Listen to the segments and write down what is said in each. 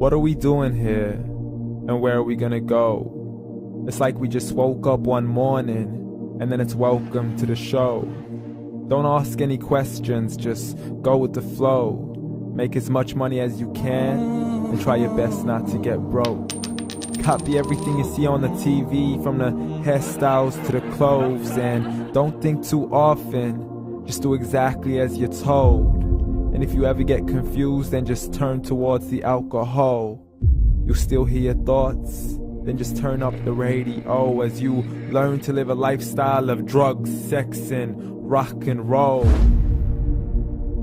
What are we doing here? And where are we gonna go? It's like we just woke up one morning and then it's welcome to the show. Don't ask any questions, just go with the flow. Make as much money as you can and try your best not to get broke. Copy everything you see on the TV, from the hairstyles to the clothes, and don't think too often, just do exactly as you're told. And if you ever get confused, then just turn towards the alcohol. You'll still hear your thoughts, then just turn up the radio as you learn to live a lifestyle of drugs, sex, and rock and roll.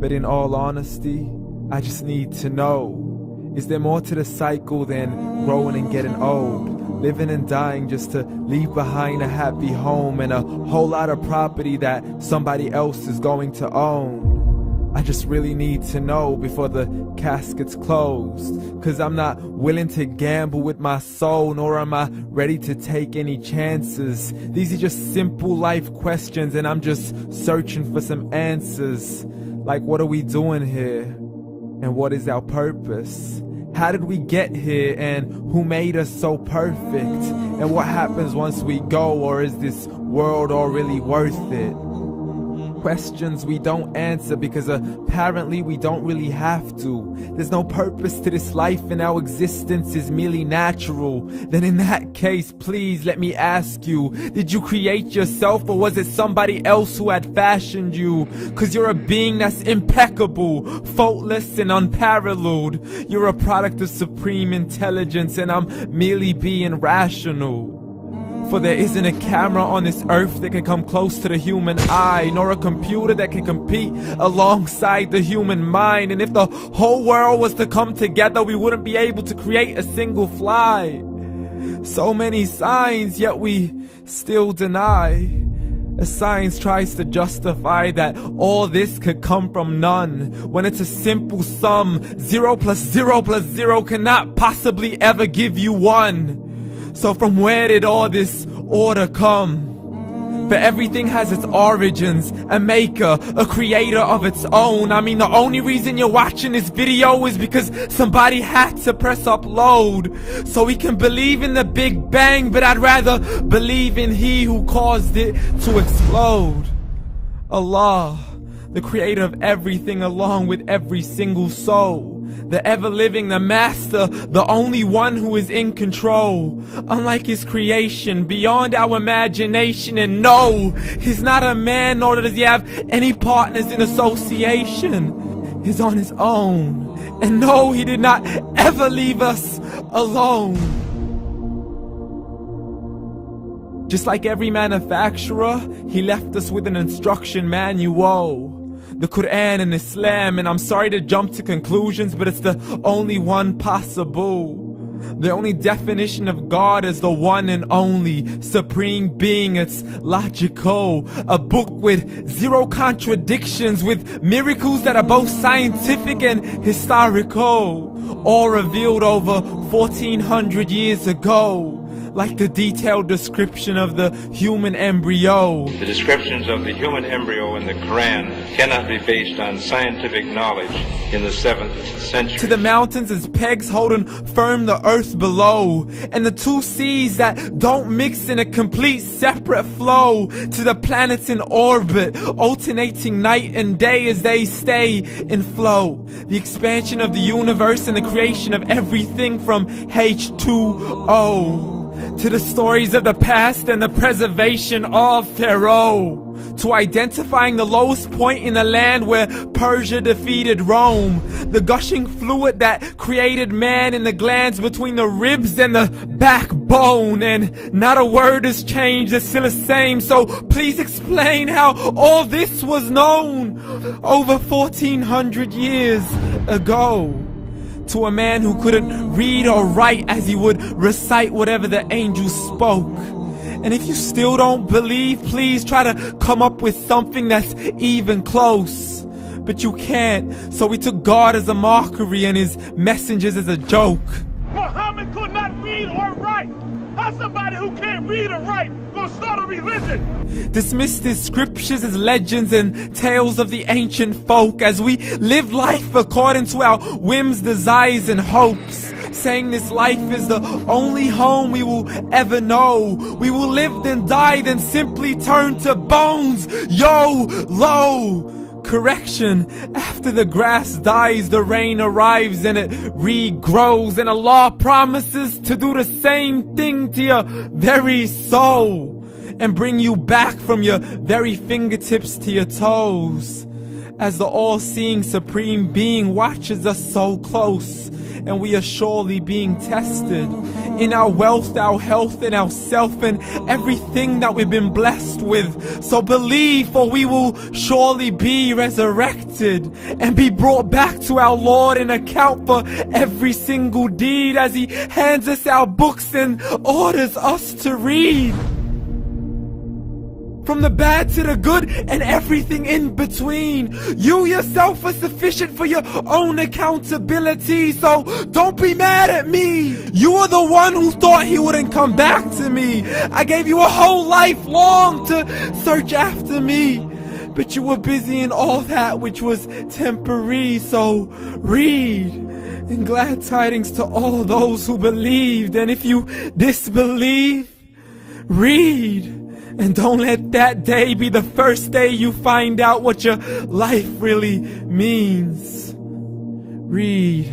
But in all honesty, I just need to know, is there more to the cycle than growing and getting old? Living and dying just to leave behind a happy home and a whole lot of property that somebody else is going to own. I just really need to know before the casket's closed, 'cause I'm not willing to gamble with my soul, nor am I ready to take any chances. These are just simple life questions and I'm just searching for some answers. Like, what are we doing here? And what is our purpose? How did we get here, and who made us so perfect? And what happens once we go, or is this world all really worth it? Questions we don't answer because apparently we don't really have to. There's no purpose to this life and our existence is merely natural. Then in that case, please let me ask you, did you create yourself, or was it somebody else who had fashioned you? 'Cause you're a being that's impeccable, faultless and unparalleled. You're a product of supreme intelligence and I'm merely being rational. For there isn't a camera on this earth that can come close to the human eye, nor a computer that can compete alongside the human mind. And if the whole world was to come together, we wouldn't be able to create a single fly. So many signs, yet we still deny. As science tries to justify that all this could come from none, when it's a simple sum. 0 plus 0 plus 0 cannot possibly ever give you 1. So from where did all this order come? For everything has its origins, a maker, a creator of its own. I mean, the only reason you're watching this video is because somebody had to press upload. So we can believe in the Big Bang, but I'd rather believe in He who caused it to explode. Allah, the creator of everything along with every single soul. The ever-living, the master, the only one who is in control. Unlike his creation, beyond our imagination. And no, he's not a man, nor does he have any partners in association. He's on his own. And no, he did not ever leave us alone. Just like every manufacturer, he left us with an instruction manual. The Quran and Islam, and I'm sorry to jump to conclusions, but it's the only one possible. The only definition of God is the one and only supreme being. It's logical, a book with 0 contradictions, with miracles that are both scientific and historical, all revealed over 1400 years ago. Like the detailed description of the human embryo. The descriptions of the human embryo in the Quran cannot be based on scientific knowledge in the 7th century. To the mountains as pegs holding firm the earth below, and the 2 seas that don't mix in a complete separate flow. To the planets in orbit, alternating night and day as they stay in flow. The expansion of the universe and the creation of everything from H2O. To the stories of the past and the preservation of Pharaoh. To identifying the lowest point in the land where Persia defeated Rome. The gushing fluid that created man in the glands between the ribs and the backbone. And not a word has changed, it's still the same. So please explain how all this was known over 1400 years ago. To a man who couldn't read or write as he would recite whatever the angels spoke. And if you still don't believe, please try to come up with something that's even close. But you can't, so we took God as a mockery and his messengers as a joke. Muhammad could not read or write. How's somebody who can't read or write gonna start a religion? Dismissed his scriptures as legends and tales of the ancient folk as we live life according to our whims, desires, and hopes. saying this life is the only home we will ever know. We will live then die, then simply turn to bones. YOLO! Correction, after the grass dies, the rain arrives and it regrows, and Allah promises to do the same thing to your very soul and bring you back from your very fingertips to your toes, as the all-seeing supreme being watches us so close, and we are surely being tested in our wealth, our health, and our self, and everything that we've been blessed with. So believe, for we will surely be resurrected and be brought back to our Lord and account for every single deed, as He hands us our books and orders us to read. From the bad to the good and everything in between. You yourself are sufficient for your own accountability, so don't be mad at me. You are the one who thought He wouldn't come back to me. I gave you a whole life long to search after me, but you were busy in all that which was temporary. So read, and glad tidings to all those who believed. And if you disbelieve, read. And don't let that day be the first day you find out what your life really means. Read.